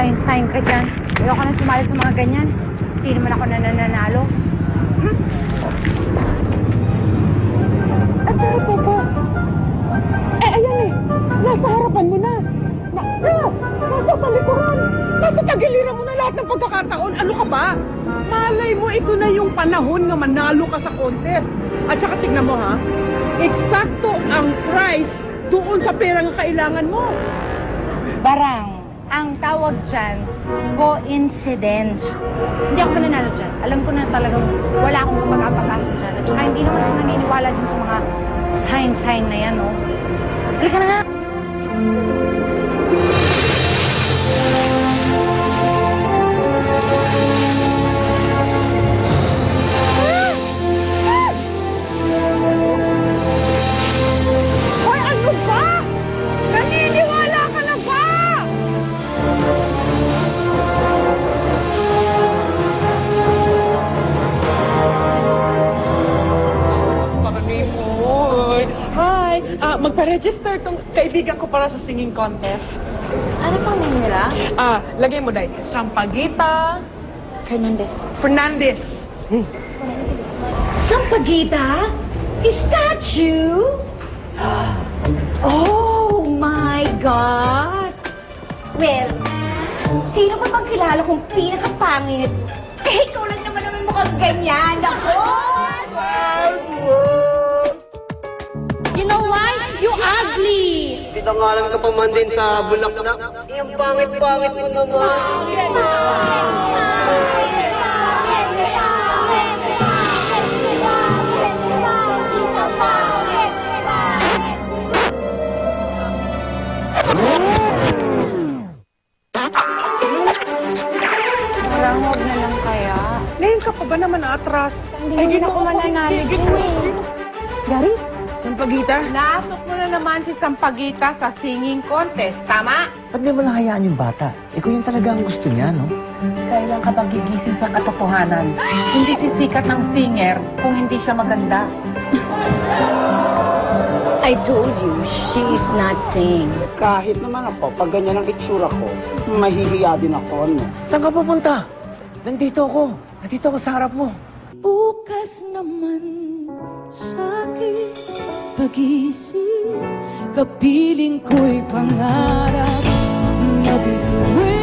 Sign ka dyan. Ayoko na sumali sa mga ganyan. Hindi naman ako nananalo. Pero Coco, ayan eh. Nasa harapan mo na. Nasa talikuran. Nasa tagiliran mo na lahat ng pagkakataon. Ano ka ba? Malay mo, ito na yung panahon nga manalo ka sa contest. At saka tignan mo ha, eksakto ang price doon sa pera nga kailangan mo. Barang. Ang tawag dyan, coincidence. Hindi ako mananalo dyan. Alam ko na talagang wala akong kapag-apakasa dyan. At saka hindi naman ako naniniwala dyan sa mga sign na yan, oh. Halika na nga! Hoy, ano ba? Naniniwala ka na ba? Hi! Magpa-register tong kaibigan ko para sa singing contest. Ano pang name nila? Lagay mo, Day. Sampaguita Fernandez. Sampaguita? Is that you? Oh my gosh! Well, sino ba bang kilala kong pinakapangit? Eh, ikaw lang naman mukhang ganyan. Ako! You know why? You ugly! Pinangalan ka pa man din sa bulaklak. Yung pangit-pangit mo naman. Parang huwag na lang kaya. Ngayon ka pa ba naman atras? Hindi naman ako mananalig yun eh. Gary? Sampaguita? Nasok mo na naman si Sampaguita sa singing contest, tama? Ba't di mo lang hayaan yung bata? Ikaw yung talaga ang gusto niya, no? Kailan ka ba gigising sa katotohanan? Hindi sisikat ng singer kung hindi siya maganda. I told you, she's not singing. Kahit naman ako, pag ganyan ang itsura ko, mahihiya din ako, no? Saan ka pupunta? Nandito ako. Nandito ako sa harap mo. Bukas naman sa'kin pag-isip, kapiling ko'y pangarap na bituin.